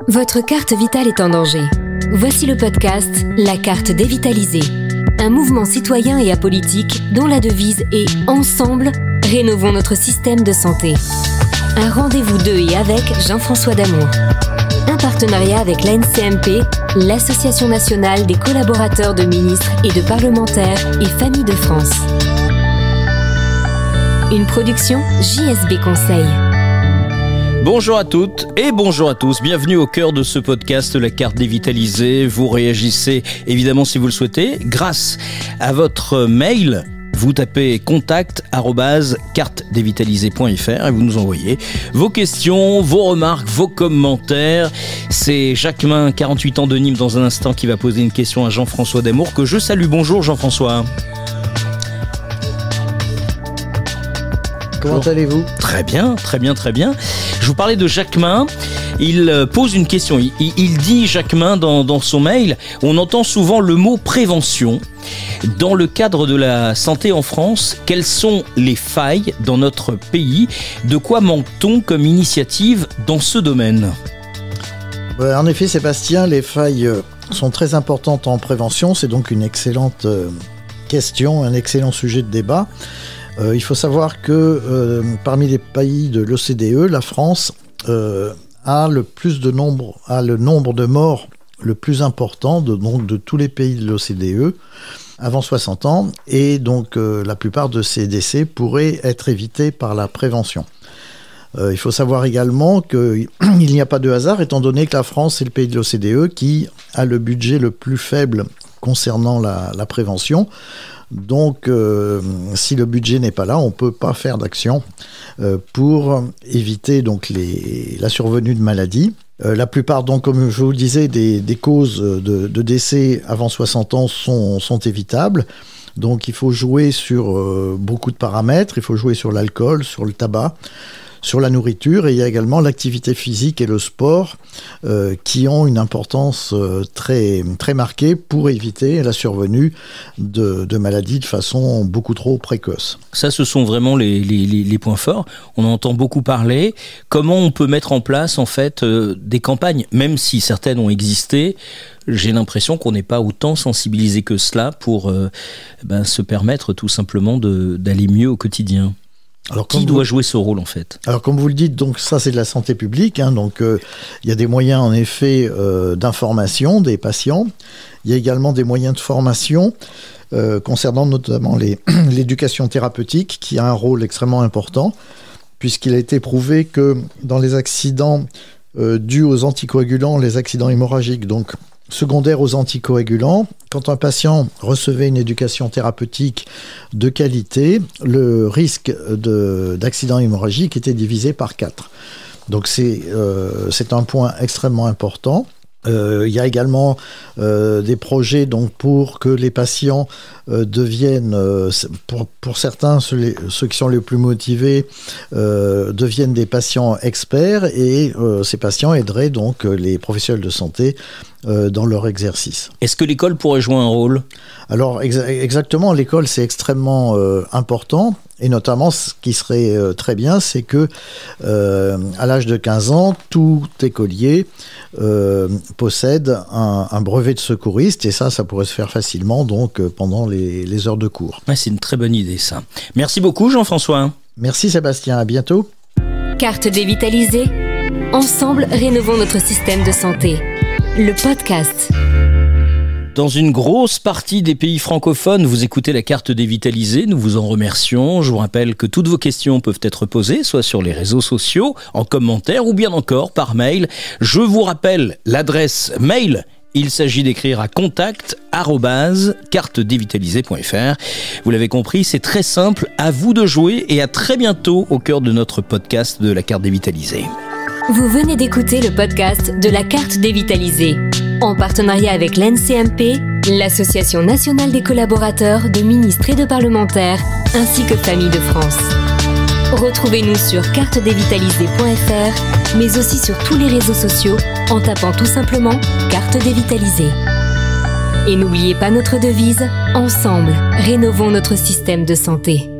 Votre carte vitale est en danger. Voici le podcast La carte dévitalisée. Un mouvement citoyen et apolitique dont la devise est « Ensemble, rénovons notre système de santé ». Un rendez-vous de et avec Jean-François D'Amour. Un partenariat avec l'ANCMP, l'Association nationale des collaborateurs de ministres et de parlementaires et familles de France. Une production JSB Conseil. Bonjour à toutes et bonjour à tous, bienvenue au cœur de ce podcast La carte dévitalisée. Vous réagissez évidemment si vous le souhaitez grâce à votre mail. Vous tapez contact@cartedévitalisée.fr et vous nous envoyez vos questions, vos remarques, vos commentaires. C'est Jacquemin, 48 ans de Nîmes, dans un instant, qui va poser une question à Jean-François D'Amour, que je salue. Bonjour Jean-François. Comment allez-vous ? Très bien, très bien, très bien. Je vous parlais de Jacquemin. Il pose une question. Il dit, Jacquemin, dans son mail, on entend souvent le mot prévention. Dans le cadre de la santé en France, quelles sont les failles dans notre pays ? De quoi manque-t-on comme initiative dans ce domaine ? En effet, Sébastien, les failles sont très importantes en prévention. C'est donc une excellente question, un excellent sujet de débat. Il faut savoir que parmi les pays de l'OCDE, la France a le nombre de morts le plus important de tous les pays de l'OCDE avant 60 ans, et donc la plupart de ces décès pourraient être évités par la prévention. Il faut savoir également qu'il n'y a pas de hasard, étant donné que la France est le pays de l'OCDE qui a le budget le plus faible concernant la prévention. Donc, si le budget n'est pas là, on ne peut pas faire d'action pour éviter donc la survenue de maladies. La plupart, donc, comme je vous le disais, des causes de décès avant 60 ans sont évitables. Donc, il faut jouer sur beaucoup de paramètres. Il faut jouer sur l'alcool, sur le tabac, sur la nourriture, et il y a également l'activité physique et le sport qui ont une importance très, très marquée pour éviter la survenue de maladies de façon beaucoup trop précoce. Ça, ce sont vraiment les points forts. On en entend beaucoup parler. Comment on peut mettre en place en fait des campagnes, même si certaines ont existé? J'ai l'impression qu'on n'est pas autant sensibilisé que cela pour se permettre tout simplement d'aller mieux au quotidien. Alors, qui doit jouer ce rôle en fait ? Alors, comme vous le dites, donc ça c'est de la santé publique, donc il y a des moyens en effet d'information des patients. Il y a également des moyens de formation concernant notamment l'éducation thérapeutique, qui a un rôle extrêmement important, puisqu'il a été prouvé que dans les accidents dus aux anticoagulants, les accidents hémorragiques, donc secondaires aux anticoagulants, quand un patient recevait une éducation thérapeutique de qualité, le risque d'accident hémorragique était divisé par 4. Donc c'est un point extrêmement important. Il y a également des projets donc, pour que les patients deviennent, pour certains, ceux qui sont les plus motivés, deviennent des patients experts, et ces patients aideraient donc les professionnels de santé dans leur exercice. Est-ce que l'école pourrait jouer un rôle ? Alors exactement, l'école c'est extrêmement important, et notamment ce qui serait très bien, c'est que à l'âge de 15 ans, tout écolier possède un brevet de secouriste, et ça pourrait se faire facilement donc pendant les heures de cours. Ouais, c'est une très bonne idée ça. Merci beaucoup Jean-François. Merci Sébastien, à bientôt. Carte dévitalisée. Ensemble, rénovons notre système de santé. Le podcast. Dans une grosse partie des pays francophones, vous écoutez la carte dévitalisée, nous vous en remercions. Je vous rappelle que toutes vos questions peuvent être posées, soit sur les réseaux sociaux, en commentaire, ou bien encore par mail. Je vous rappelle l'adresse mail. Il s'agit d'écrire à contact@cartedévitalisée.fr. Vous l'avez compris, c'est très simple, à vous de jouer, et à très bientôt au cœur de notre podcast de la carte dévitalisée. Vous venez d'écouter le podcast de la carte dévitalisée, en partenariat avec l'ANCMP, l'Association nationale des collaborateurs de ministres et de parlementaires, ainsi que Familles de France. Retrouvez-nous sur cartedévitalisée.fr, mais aussi sur tous les réseaux sociaux en tapant tout simplement Carte dévitalisée. Et n'oubliez pas notre devise, ensemble, rénovons notre système de santé.